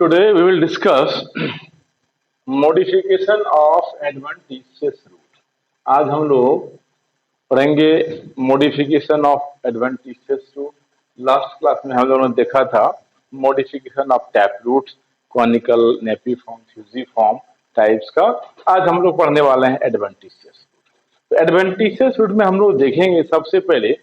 Today we will discuss modification of adventitious root. आज हम लोग पढ़ेंगे modification of adventitious root. Last class में हम लोगों ने देखा था modification of tap roots, conical, napiform, fusiform types का। आज हम लोग पढ़ने वाले हैं एडवेंटिशियस। तो एडवेंटिशियस रूट में हम लोग देखेंगे सबसे पहले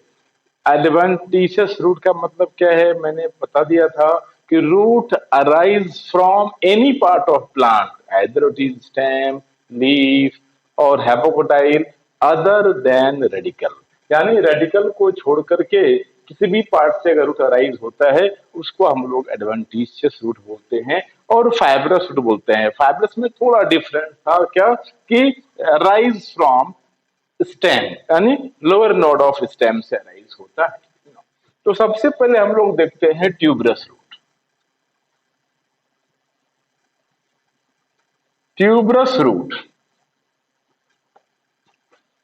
एडवेंटिशियस रूट का मतलब क्या है। मैंने बता दिया था कि root arise from any part of plant, either it is stem, leaf और हैपोकोटाइल अदर देन रेडिकल। यानी रेडिकल को छोड़ करके किसी भी पार्ट से अगर रूट अराइज होता है उसको हम लोग एडवेंटिशियस रूट बोलते हैं और फाइब्रस रूट बोलते हैं। फाइब्रस में थोड़ा डिफरेंट था क्या कि राइज फ्रॉम स्टेम, यानी लोअर नोड ऑफ स्टेम से अराइज होता है। तो सबसे पहले हम लोग देखते हैं ट्यूबरस रूट। ट्यूबरस रूट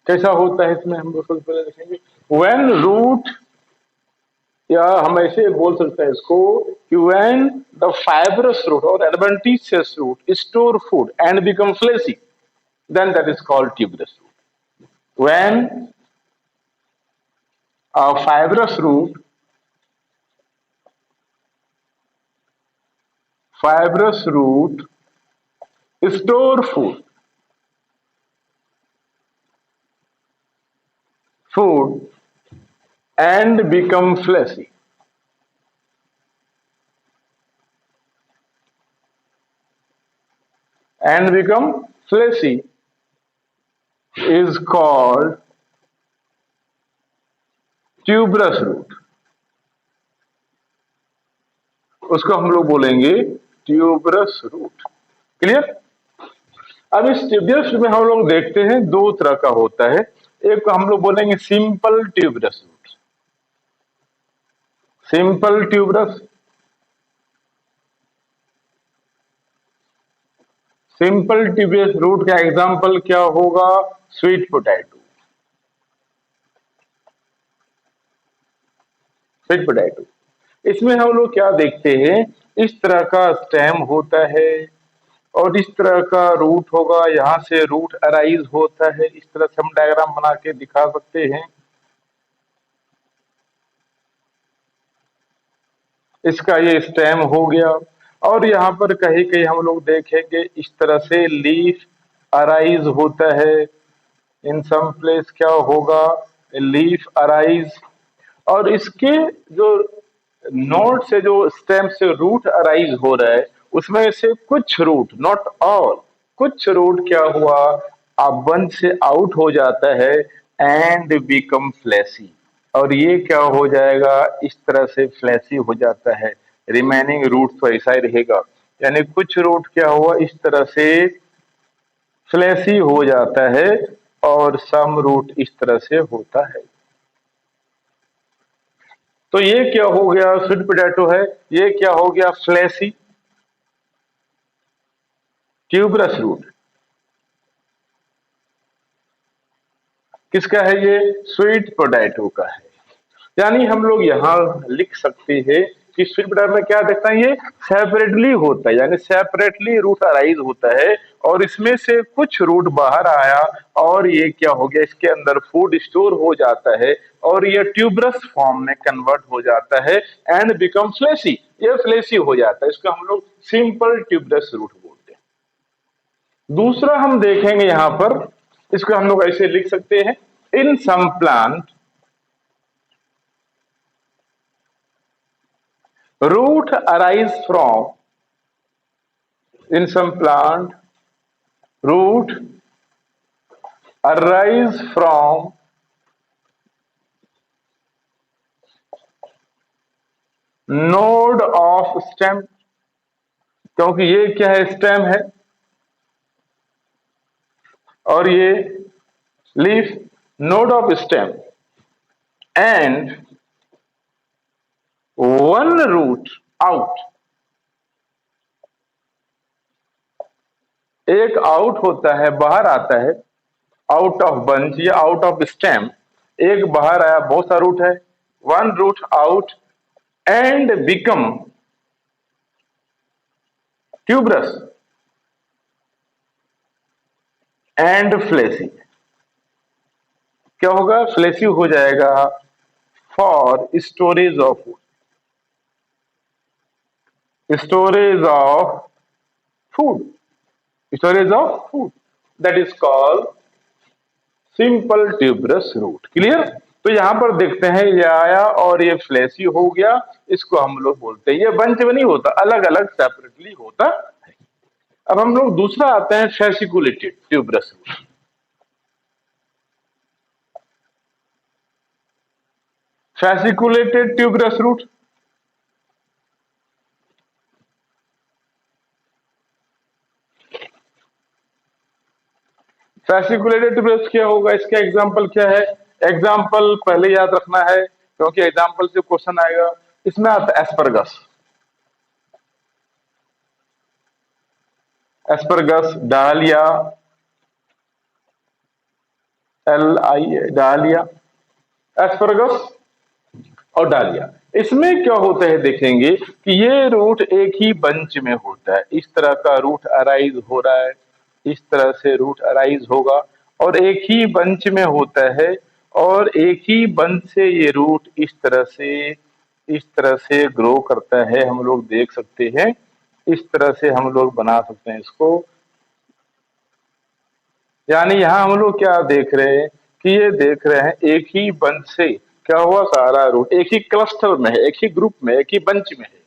कैसा होता है इसमें हम लोग सबसे पहले देखेंगे। व्हेन रूट, या हम ऐसे बोल सकते हैं इसको कि व्हेन द फाइब्रस रूट और adventitious root store food and become fleshy, then that is called tuberous root. When a fibrous root store food and become fleshy, is called tuberous root. उसको हम लोग बोलेंगे ट्यूबरस रूट। क्लियर। अब इस tuberous में हम लोग देखते हैं दो तरह का होता है। एक को हम लोग बोलेंगे simple tuberous root. Simple tuberous, simple tuberous root का एग्जांपल क्या होगा? Sweet potato. स्वीट पोटैटो इसमें हम लोग क्या देखते हैं, इस तरह का स्टेम होता है और इस तरह का रूट होगा, यहां से रूट अराइज होता है। इस तरह से हम डायग्राम बना के दिखा सकते हैं। इसका ये स्टेम हो गया और यहाँ पर कहीं कहीं हम लोग देखेंगे इस तरह से लीफ अराइज होता है। इन सम प्लेस क्या होगा, लीफ अराइज, और इसके जो नोड से, जो स्टेम से रूट अराइज हो रहा है, उसमें से कुछ रूट, नॉट ऑल, कुछ रूट क्या हुआ, अब बंच से आउट हो जाता है एंड बिकम फ्लैसी, और ये क्या हो जाएगा, इस तरह से फ्लैसी हो जाता है। रिमेनिंग रूट तो ऐसा ही रहेगा, यानी कुछ रूट क्या हुआ, इस तरह से फ्लैसी हो जाता है और सम रूट इस तरह से होता है। तो ये क्या हो गया, स्वीट पोटैटो है, ये क्या हो गया, फ्लैसी ट्यूबरस रूट। किसका है ये? स्वीट पोटैटो का है। यानी हम लोग यहां लिख सकते हैं कि स्वीट पोटैटो में क्या देखता है, ये सेपरेटली होता है, यानी सेपरेटली रूट अराइज होता है और इसमें से कुछ रूट बाहर आया और ये क्या हो गया, इसके अंदर फूड स्टोर हो जाता है और ये ट्यूबरस फॉर्म में कन्वर्ट हो जाता है एंड बिकम फ्लेशी, ये फ्लेशी हो जाता है। इसको हम लोग सिंपल ट्यूबरस रूट बोलते हैं। दूसरा हम देखेंगे यहां पर, इसको हम लोग ऐसे लिख सकते हैं, in some plant root arise from, in some plant root arise from node of stem, क्योंकि ये क्या है, स्टेम है और ये leaf, node of stem, and one root out, एक आउट होता है, बाहर आता है, आउट ऑफ बंच या आउट ऑफ स्टेम, एक बाहर आया, बहुत सा रूट है, one root out and become tuberous and fleshy, क्या होगा, फ्लेसी हो जाएगा for storage of food, storage of food, storage of food, that is called simple tuberous root. Clear. तो यहां पर देखते हैं ये आया और ये फ्लैशी हो गया, इसको हम लोग बोलते हैं, ये बंच में नहीं होता, अलग अलग सेपरेटली होता है। अब हम लोग दूसरा आते हैं fasciculated tuberous root. Fasciculated tuberous root, fasciculated tuberous क्या होगा, इसका एग्जाम्पल क्या है, एग्जाम्पल पहले याद रखना है क्योंकि एग्जाम्पल से क्वेश्चन आएगा। इसमें आता है एस्परगस, एस्परगस, डालिया, LI डालिया, एस्परगस और डालिया। इसमें क्या होता है देखेंगे कि ये रूट एक ही बंच में होता है, इस तरह का रूट अराइज हो रहा है, इस तरह से रूट अराइज होगा और एक ही बंच में होता है, और एक ही बंच से ये रूट इस तरह से ग्रो करता है, हम लोग देख सकते हैं, इस तरह से हम लोग बना सकते हैं इसको। यानी यहां हम लोग क्या देख रहे हैं कि ये देख रहे हैं एक ही बंच से क्या हुआ, सारा रूट एक ही क्लस्टर में है, एक ही ग्रुप में, एक ही बंच में है,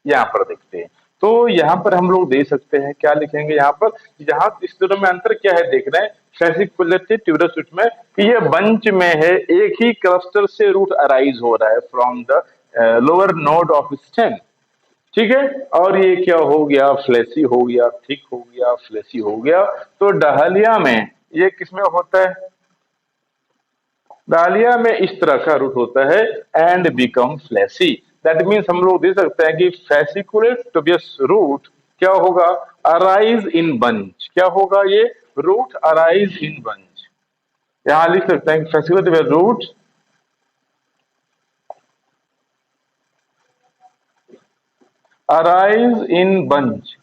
यहाँ पर देखते हैं। तो यहाँ पर हम लोग दे सकते हैं, क्या लिखेंगे यहाँ पर, यहाँ इस दोनों में अंतर क्या है देख रहे हैं, फैसिकुलेटेड ट्यूबरस रूट में कि ये बंच में है, एक ही क्लस्टर से रूट अराइज हो रहा है from the lower node of stem. ठीक है, और ये क्या हो गया, फ्लेसी हो गया, थिक हो गया, फ्लेसी हो गया। तो डहलिया में ये किसमें होता है, डालिया में इस तरह का रूट होता है and become fleshy. That means हम लोग दे सकते हैं कि फैसिकुलेट ट्यूबरस रूट क्या होगा, अराइज इन बंच, क्या होगा ये रूट अराइज इन बंच। यहां लिख सकते हैं fasciculate tuberous root arise in bunch.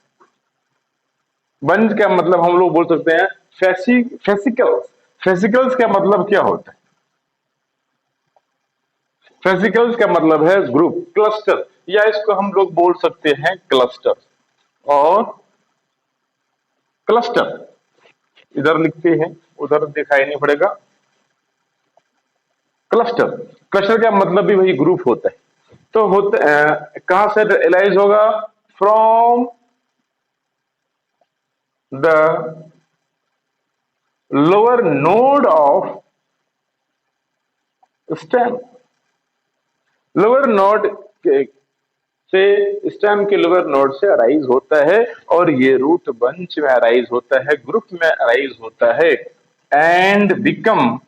Bunch का मतलब हम लोग बोल सकते हैं फेसिकल्स। फेसिकल्स का मतलब क्या होता है, फेसिकल्स का मतलब है ग्रुप, क्लस्टर, या इसको हम लोग बोल सकते हैं क्लस्टर और क्लस्टर। इधर लिखते हैं, उधर दिखाई नहीं पड़ेगा। क्लस्टर, क्लस्टर का मतलब भी वही ग्रुप होता है। तो होते कहां से एलाइज होगा, from the lower node of stem, lower node से, स्टेम के लोअर नोड से अराइज होता है, और ये रूट बंच में अराइज होता है, ग्रुप में अराइज होता है and become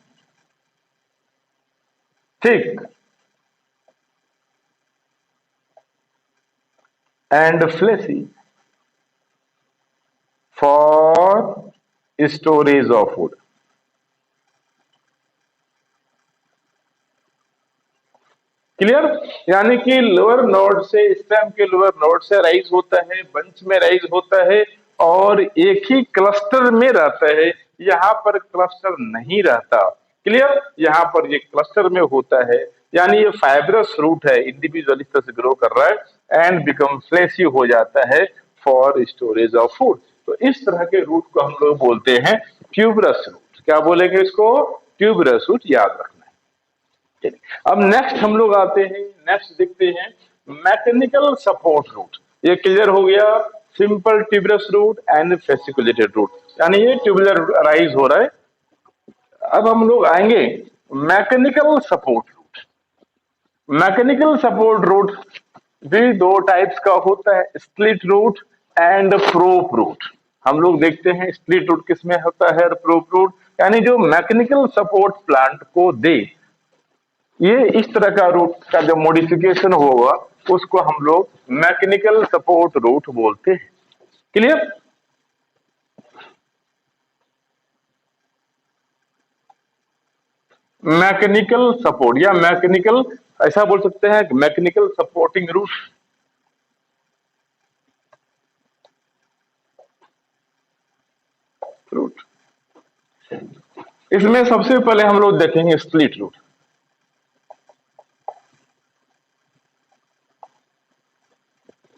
thick and fleshy for storage of food. Clear. यानी कि लोअर नोड से, स्टेम के लोअर नोड से राइज होता है, बंच में राइज होता है और एक ही क्लस्टर में रहता है, यहाँ पर क्लस्टर नहीं रहता। क्लियर, यहाँ पर ये क्लस्टर में होता है, यानी ये फाइब्रस रूट है, इंडिविजुअल इस तरह से ग्रो कर रहा है एंड बिकम फ्लेशी हो जाता है फॉर स्टोरेज ऑफ फूड। तो इस तरह के रूट को हम लोग बोलते हैं ट्यूबरस रूट। क्या बोलेंगे इसको, ट्यूबरस रूट, याद रखना। अब नेक्स्ट हम लोग आते हैं, नेक्स्ट देखते हैं मैकेनिकल सपोर्ट रूट। ये क्लियर हो गया, simple tuberous root and fasciculated root, यानी ये ट्यूबुलर रूट अराइज हो रहा है। अब हम लोग आएंगे mechanical support root. Mechanical support root भी दो टाइप्स का होता है, split root and prop root. हम लोग देखते हैं स्प्लिट रूट किसमें होता है और प्रोप रूट, यानी जो मैकेनिकल सपोर्ट प्लांट को दे, ये इस तरह का रूट का जो मॉडिफिकेशन होगा उसको हम लोग मैकेनिकल सपोर्ट रूट बोलते हैं। क्लियर। मैकेनिकल सपोर्ट या मैकेनिकल, ऐसा बोल सकते हैं मैकेनिकल सपोर्टिंग रूट। रूट। इसमें सबसे पहले हम लोग देखेंगे स्प्लिट रूट।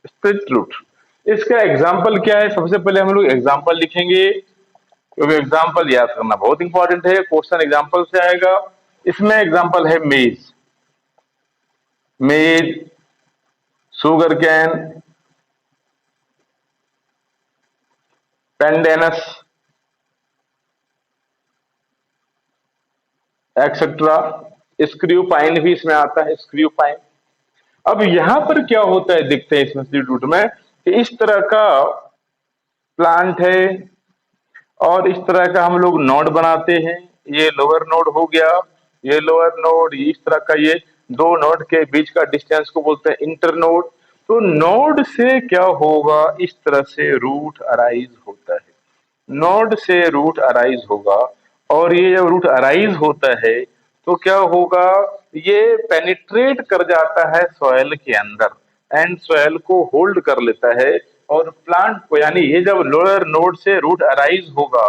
स्प्लिट रूट, इसका एग्जाम्पल क्या है? सबसे पहले हम लोग एग्जाम्पल लिखेंगे, क्योंकि एग्जाम्पल याद करना बहुत इंपॉर्टेंट है, क्वेश्चन एग्जाम्पल से आएगा। इसमें एग्जाम्पल है मेज, मेज, sugar cane, पेंडेनस, etcetera. Screw pine भी इसमें आता है, स्क्रू पाइन। अब यहां पर क्या होता है देखते हैं इसमें स्प्लिट रूट में, कि इस तरह का प्लांट है और इस तरह का हम लोग नोड बनाते हैं। ये लोअर नोड हो गया, ये लोअर नोड, इस तरह का ये दो नोड के बीच का डिस्टेंस को बोलते हैं इंटर नोड। तो नोड से क्या होगा, इस तरह से रूट अराइज होता है, नोड से रूट अराइज होगा। और ये जब रूट अराइज होता है तो क्या होगा, ये पेनिट्रेट कर जाता है सॉइल के अंदर एंड सॉइल को होल्ड कर लेता है। और प्लांट को, यानी ये जब लोअर नोड से रूट अराइज होगा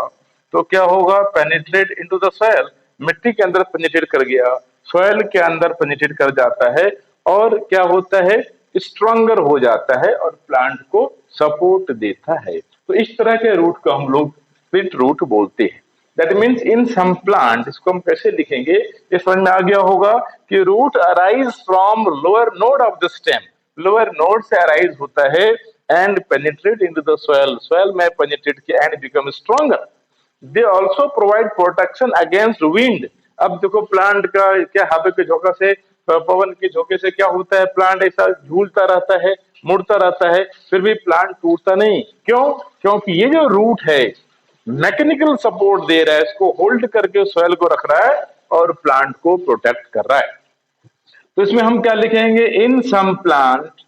तो क्या होगा, पेनिट्रेट इनटू द सॉइल, मिट्टी के अंदर पेनिट्रेट कर गया, सॉइल के अंदर पेनिट्रेट कर जाता है और क्या होता है, स्ट्रॉन्गर हो जाता है और प्लांट को सपोर्ट देता है। तो इस तरह के रूट को हम लोग स्प्लिट रूट बोलते हैं। That means in some plant, इसको हम कैसे लिखेंगे, ये समझ में आ गया होगा कि root arise from lower node of the stem, lower node से अराइज होता है and penetrate into the soil, soil में पेनिट्रेट किया and become stronger. They also provide protection against wind. अब देखो प्लांट का क्या, हवा के झोंका से, पवन के झोंके से क्या होता है, प्लांट ऐसा झूलता रहता है, मुड़ता रहता है, फिर भी प्लांट टूटता नहीं। क्यों? क्योंकि ये जो रूट है मैकेनिकल सपोर्ट दे रहा है, इसको होल्ड करके सॉइल को रख रहा है और प्लांट को प्रोटेक्ट कर रहा है। तो इसमें हम क्या लिखेंगे, in some plant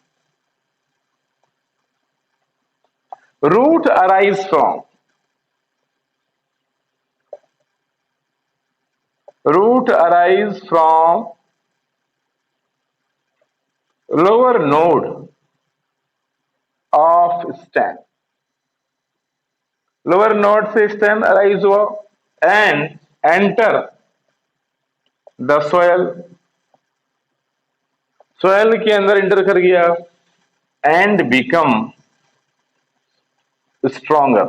root arise from, root arise from lower node of stem, lower node से stem arise हुआ and enter the soil, soil के अंदर इंटर कर गया and become stronger,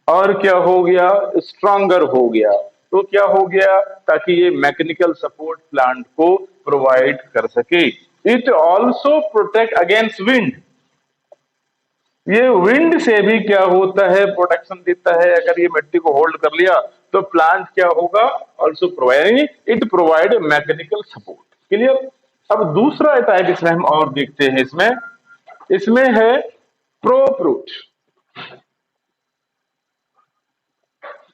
और क्या हो गया, स्ट्रॉन्गर हो गया। तो क्या हो गया, ताकि ये मैकेनिकल सपोर्ट प्लांट को प्रोवाइड कर सके। It also protect against wind, ये विंड से भी क्या होता है, प्रोटेक्शन देता है। अगर ये मिट्टी को होल्ड कर लिया तो प्लांट क्या होगा, also provide, it provide mechanical support. Clear? अब दूसरा टाइप इसमें हम और देखते हैं, इसमें इसमें है prop root.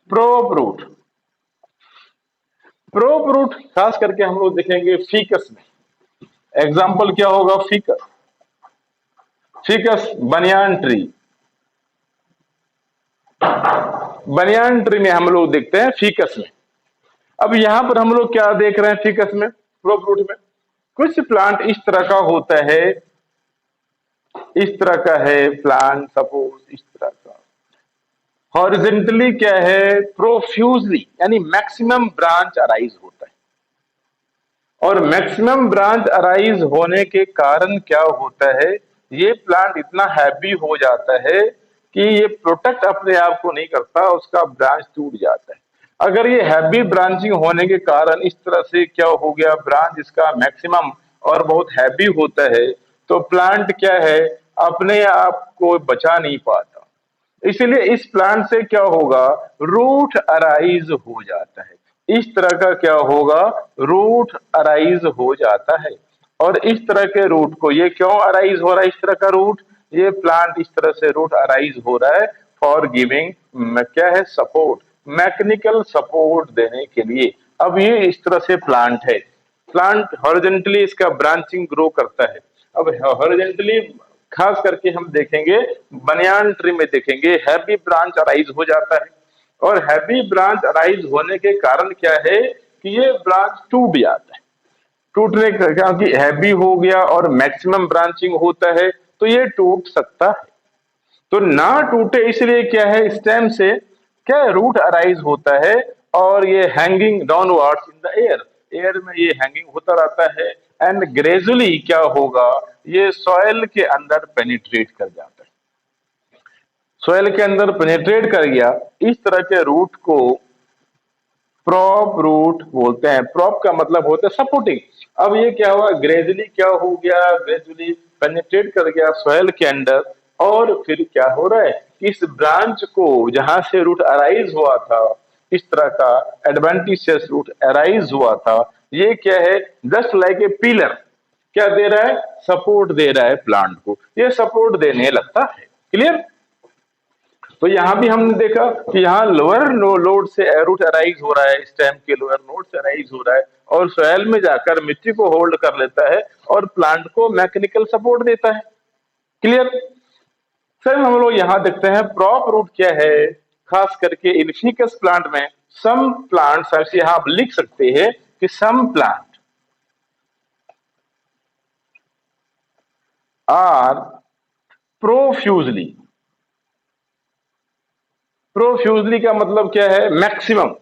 Prop root, prop root खास करके हम लोग देखेंगे फीकस में। एग्जाम्पल क्या होगा, faeces, faeces banyan tree, banyan tree में हम लोग देखते हैं फीकस में। अब यहां पर हम लोग क्या देख रहे हैं फीकस में, प्रोप रूट में, कुछ प्लांट इस तरह का होता है, इस तरह का है प्लांट, सपोज इस तरह का हॉरिजेंटली क्या है, प्रोफ्यूजली, यानी मैक्सिमम ब्रांच अराइज होता है। और मैक्सिमम ब्रांच अराइज होने के कारण क्या होता है, ये प्लांट इतना हैवी हो जाता है कि ये प्रोटेक्ट अपने आप को नहीं करता, उसका ब्रांच टूट जाता है। अगर ये हैवी ब्रांचिंग होने के कारण इस तरह से क्या हो गया, ब्रांच इसका मैक्सिमम और बहुत हैवी होता है, तो प्लांट क्या है, अपने आप को बचा नहीं पाता। इसलिए इस प्लांट से क्या होगा, रूट अराइज हो जाता है। इस तरह का क्या होगा, रूट अराइज हो जाता है। और इस तरह के रूट को, ये क्यों अराइज हो रहा है इस तरह का रूट, ये प्लांट इस तरह से रूट अराइज हो रहा है फॉर गिविंग क्या है, सपोर्ट, मैकेनिकल सपोर्ट देने के लिए। अब ये इस तरह से प्लांट है, प्लांट हॉरिजॉन्टली इसका ब्रांचिंग ग्रो करता है। अब हॉरिजॉन्टली खास करके हम देखेंगे, बनियान ट्री में देखेंगे हैवी ब्रांच अराइज हो जाता है। और हैवी ब्रांच अराइज होने के कारण क्या है कि ये ब्रांच टूट जाता है। टूटने का, क्योंकि हैवी हो गया और मैक्सिमम ब्रांचिंग होता है तो ये टूट सकता है। तो ना टूटे इसलिए क्या है, स्टेम से क्या रूट अराइज होता है और ये hanging downwards in the air, air में ये हैंगिंग होता रहता है एंड ग्रेजुअली क्या होगा, ये सॉइल के अंदर पेनिट्रेट कर जाता है। सॉइल के अंदर पेनिट्रेट कर गया, इस तरह के रूट को प्रॉप रूट बोलते हैं। प्रॉप का मतलब होता है सपोर्टिंग। अब ये क्या हुआ, ग्रेजुअली क्या हो गया, ग्रेजुअली पेनिट्रेट कर गया सॉइल के अंदर, और फिर क्या हो रहा है, इस ब्रांच को जहां से रूट अराइज हुआ था, इस तरह का एडवेंटिशियस रूट अराइज हुआ था, ये क्या है, जस्ट लाइक ए पिलर, क्या दे रहा है, सपोर्ट दे रहा है प्लांट को, ये सपोर्ट देने लगता है। क्लियर। तो यहां भी हमने देखा कि यहाँ लोअर लोड से रूट अराइज हो रहा है, स्टेम के लोअर नोड से अराइज हो रहा है और सॉइल में जाकर मिट्टी को होल्ड कर लेता है और प्लांट को मैकेनिकल सपोर्ट देता है। क्लियर। सर हम लोग यहाँ देखते हैं प्रॉप रूट क्या है, खास करके इन फिकस प्लांट में। सम प्लांट्स ऐसे यहाँ आप लिख सकते हैं कि some plant are profusely, profusely का मतलब क्या है, maximum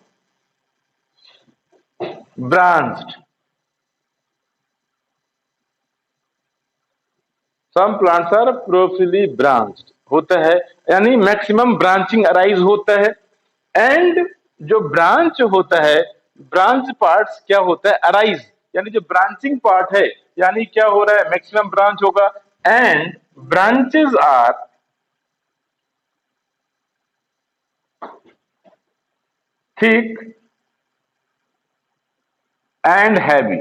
branched. Some plants are profusely branched होता है, यानी मैक्सिमम ब्रांचिंग अराइज होता है। एंड जो ब्रांच होता है, ब्रांच पार्ट्स क्या होता है, अराइज, यानी जो ब्रांचिंग पार्ट है, यानी क्या हो रहा है, मैक्सिमम ब्रांच होगा। And branches are thick and heavy,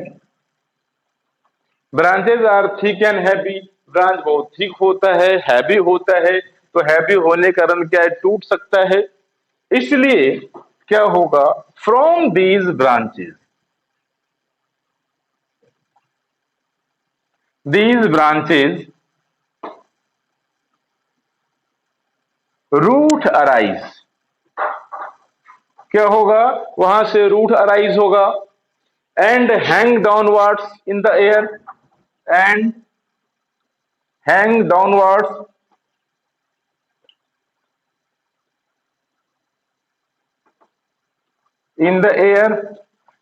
branches are thick and heavy, branch बहुत थिक होता है, हैवी होता है, तो हैवी होने के कारण क्या है, टूट सकता है। इसलिए क्या होगा, from these branches, these branches root arise, क्या होगा, वहां से रूट अराइज होगा and hang downwards in the air, and hang downwards in the air,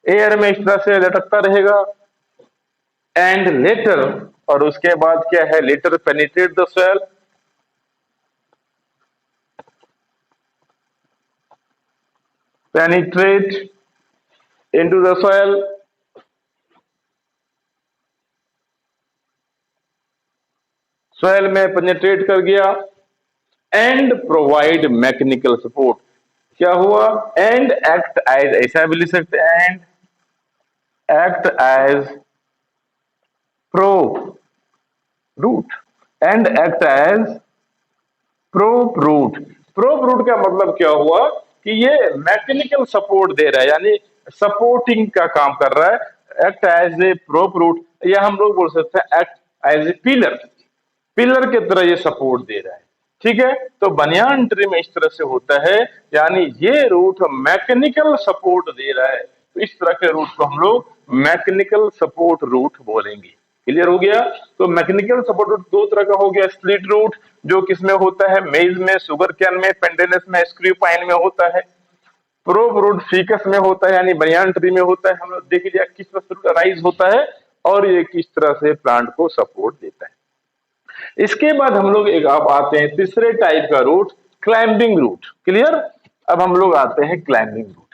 air में इस तरह से लटकता रहेगा। एंड लेटर, और उसके बाद क्या है, later penetrate the soil, penetrate into the soil, soil में penetrate कर गया एंड प्रोवाइड मैकेनिकल सपोर्ट, क्या हुआ, एंड एक्ट एज, ऐसा भी लिख सकते हैं, and act as pro root, and act as prop root. Prop root का मतलब क्या हुआ कि ये मैकेनिकल सपोर्ट दे रहा है, यानी सपोर्टिंग का काम कर रहा है। Act as a prop root, या हम लोग बोल सकते हैं act as a pillar, pillar की तरह ये सपोर्ट दे रहा है। ठीक है, तो बनियान ट्री में इस तरह से होता है, यानी ये रूट मैकेनिकल सपोर्ट दे रहा है, तो इस तरह के रूट को हम लोग मैकेनिकल सपोर्ट रूट बोलेंगे। क्लियर हो गया। तो मैकेनिकल सपोर्ट रूट दो तरह का हो गया, स्प्लिट रूट जो किसमें होता है, मेज में, शुगर कैन में, पेंडेनस में, स्क्रू पाइन में होता है। प्रोब रूट फीकस में होता है, यानी बनियान ट्री में होता है। हम लोग देख लिया किस तरह से रूट राइज होता है और ये किस तरह से प्लांट को सपोर्ट देता है। इसके बाद हम लोग एक आप आते हैं तीसरे टाइप का रूट, क्लाइंबिंग रूट। क्लियर। अब हम लोग आते हैं climbing root.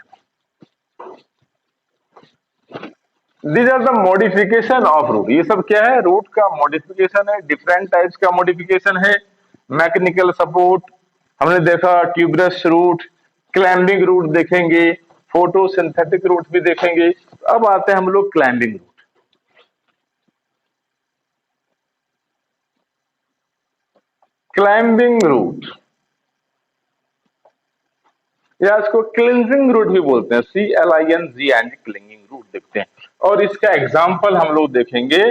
These are the modification of root, ये सब क्या है, रूट का मॉडिफिकेशन है, डिफरेंट टाइप्स का मॉडिफिकेशन है। मैकेनिकल सपोर्ट हमने देखा, ट्यूबरस रूट, क्लाइंबिंग रूट देखेंगे, फोटोसिंथेटिक रूट भी देखेंगे। अब आते हैं हम लोग क्लाइंबिंग रूट। क्लाइंबिंग रूट या इसको क्लिंजिंग रूट भी बोलते हैं, CLING क्लिंगिंग रूट देखते हैं। और इसका एग्जाम्पल हम लोग देखेंगे,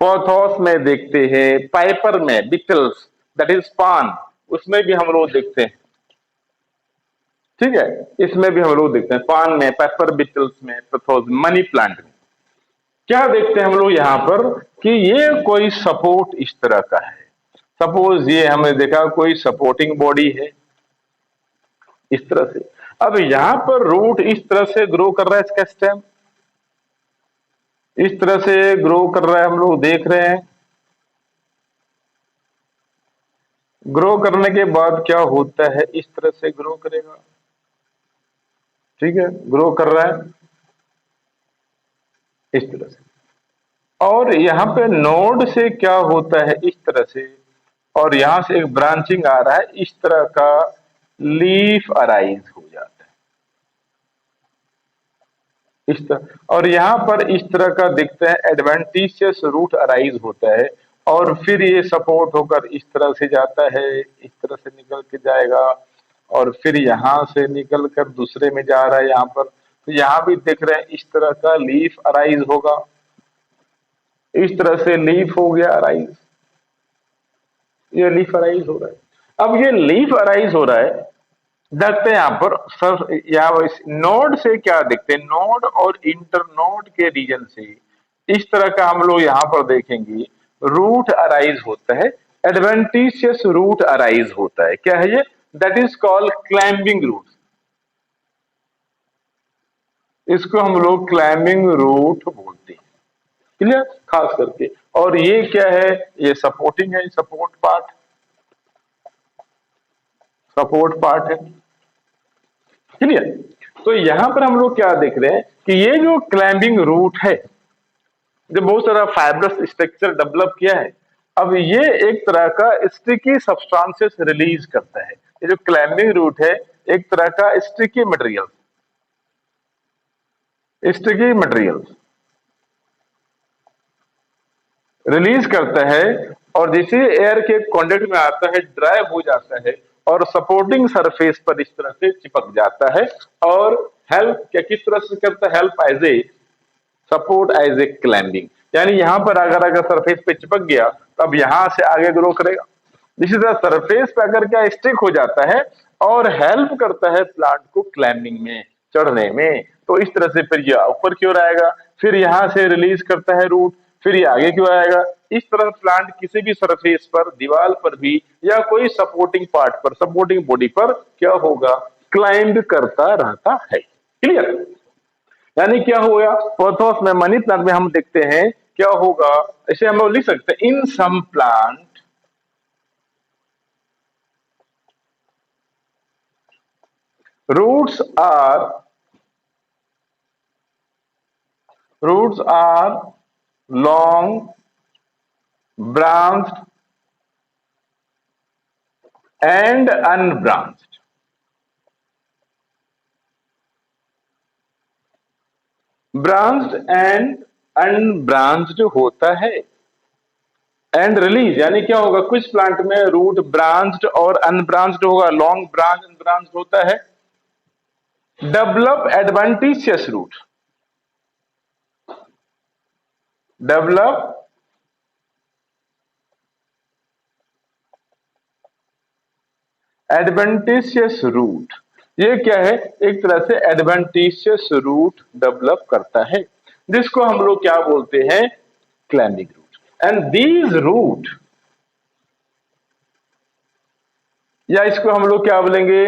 पोथोस में देखते हैं, पाइपर में, बिटल्स दैट इज पान, उसमें भी हम लोग देखते हैं। ठीक है, इसमें भी हम लोग देखते हैं, पान में, पेपर बिटल्स में, पोथोस, मनी प्लांट में। क्या देखते हैं हम लोग यहाँ पर कि ये कोई सपोर्ट इस तरह का है। सपोज ये हमने देखा कोई सपोर्टिंग बॉडी है इस तरह से। अब यहाँ पर रूट इस तरह से ग्रो कर रहा है, इसका स्टेम इस तरह से ग्रो कर रहा है, हम लोग देख रहे हैं। ग्रो करने के बाद क्या होता है, इस तरह से ग्रो करेगा, ठीक है, ग्रो कर रहा है इस तरह से। और यहाँ पे नोड से क्या होता है, इस तरह से, और यहां से एक ब्रांचिंग आ रहा है, इस तरह का लीफ अराइज हो जाता है इस तरह। और यहाँ पर इस तरह का दिखता है एडवेंटिशियस रूट अराइज होता है, और फिर ये सपोर्ट होकर इस तरह से जाता है, इस तरह से निकल के जाएगा, और फिर यहां से निकल कर दूसरे में जा रहा है यहाँ पर। तो यहाँ भी देख रहे हैं इस तरह का लीफ अराइज होगा, इस तरह से लीफ हो गया अराइज, ये लीफ अराइज हो रहा है। अब ये लीफ अराइज हो रहा है, देखते हैं यहाँ पर सर, या नोड से क्या देखते हैं, नोड और इंटर नोड के रीजन से इस तरह का हम लोग यहाँ पर देखेंगे रूट अराइज होता है, एडवेंटिशियस रूट अराइज होता है। क्या है ये, that is called climbing root, इसको हम लोग क्लाइंबिंग रूट बोलते हैं, क्लियर, खास करके। और ये क्या है, ये सपोर्टिंग है, सपोर्ट पार्ट है, क्लियर। तो यहां पर हम लोग क्या देख रहे हैं कि ये जो क्लाइंबिंग रूट है, जो बहुत सारा फाइब्रस स्ट्रक्चर डेवलप किया है, अब ये एक तरह का स्टिकी सब्सटेंसेस रिलीज करता है। ये जो क्लाइंबिंग रूट है, एक तरह का स्टिकी मटेरियल रिलीज करता है, और जैसे एयर के कांटेक्ट में आता है ड्राई हो जाता है, और सपोर्टिंग सरफेस पर इस तरह से चिपक जाता है, और हेल्प क्या किस तरह से करता है, help as a support as a climbing. यानी यहां पर अगर सरफेस पे चिपक गया, तो अब यहां से आगे ग्रो करेगा। इसी तरह सरफेस पे अगर क्या स्टिक हो जाता है, और हेल्प करता है प्लांट को क्लाइंबिंग में, चढ़ने में, तो इस तरह से फिर ये ऊपर की ओर आएगा, फिर यहां से रिलीज करता है रूट, फिर ये आगे क्यों आएगा। इस तरह प्लांट किसी भी सरफेस पर, दीवार पर भी, या कोई सपोर्टिंग पार्ट पर, सपोर्टिंग बॉडी पर क्या होगा, क्लाइंब करता रहता है, क्लियर। यानी क्या होगा, पोथोस में, मनी प्लांट में हम देखते हैं क्या होगा, इसे हम लोग लिख सकते हैं, in some plant roots are long, branched and unbranched। Branched and unbranched होता है। एंड रिलीज यानी क्या होगा, कुछ प्लांट में रूट ब्रांच्ड और अनब्रांच्ड होगा, लॉन्ग ब्रांच अनब्रांच्ड होता है। Develop adventitious root, develop adventitious root, ये क्या है, एक तरह से एडवेंटिशियस रूट डेवलप करता है, जिसको हम लोग क्या बोलते हैं, climbing root. And these root, या इसको हम लोग क्या बोलेंगे,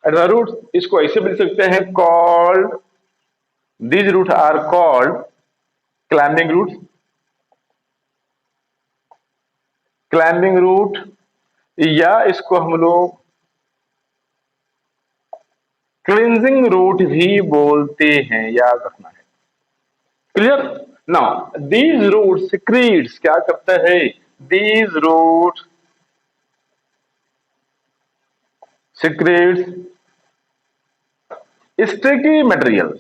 रूट, इसको ऐसे भी लिख सकते हैं, called, these root are called climbing root, climbing root, या इसको हम लोग क्लिंजिंग रूट भी बोलते हैं, याद रखना है, clear. Now these root secretes, क्या करता है, these root secretes sticky material,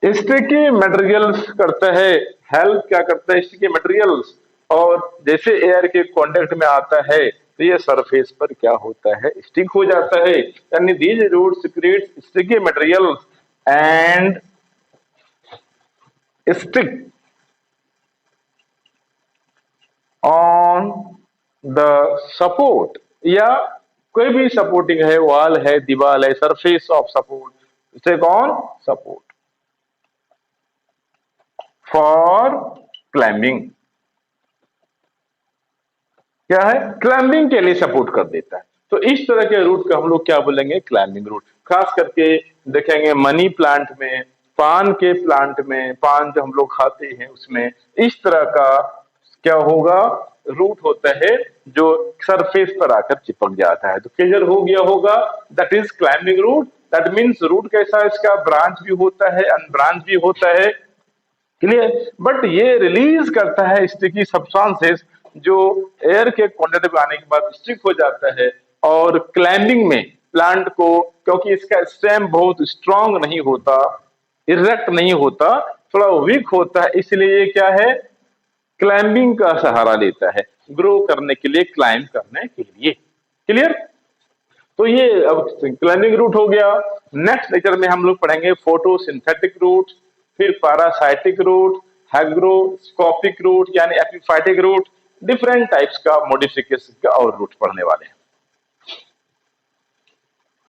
sticky materials करता है, हेल्प क्या करता है, स्टिकी मटेरियल्स, और जैसे एयर के कांटेक्ट में आता है, तो ये सरफेस पर क्या होता है, स्टिक हो जाता है। यानी these root secretes sticky materials and stick on the support, या कोई भी सपोर्टिंग है, वॉल है, दीवार है, सरफेस ऑफ सपोर्ट, इसे कौन सपोर्ट फॉर क्लाइंबिंग, क्या है क्लाइंबिंग के लिए सपोर्ट कर देता है। तो इस तरह के रूट को हम लोग क्या बोलेंगे क्लाइंबिंग रूट। खास करके देखेंगे मनी प्लांट में, पान के प्लांट में, पान जो हम लोग खाते हैं उसमें इस तरह का क्या होगा रूट होता है जो सरफेस पर आकर चिपक जाता है। तो क्लियर हो गया होगा, that is climbing root. That means root कैसा है, इसका ब्रांच भी होता है, अनब्रांच भी होता है, क्लियर। बट ये रिलीज करता है स्टिकी सब्सटेंसेस जो एयर के कांटेक्ट में आने के बाद स्टिक हो जाता है। और क्लाइंबिंग में प्लांट को, क्योंकि इसका स्टेम बहुत स्ट्रांग नहीं होता, इरेक्ट नहीं होता, थोड़ा वीक होता है, इसलिए ये क्या है क्लाइंबिंग का सहारा लेता है ग्रो करने के लिए, क्लाइंब करने के लिए, क्लियर। तो ये अब क्लाइंबिंग रूट हो गया। नेक्स्ट लेक्चर में हम लोग पढ़ेंगे फोटोसिंथेटिक रूट, फिर पैरासाइटिक रूट, हाइग्रोस्कोपिक रूट यानी एपिफाइटिक रूट, डिफरेंट टाइप्स का मॉडिफिकेशन का और रूट पढ़ने वाले हैं।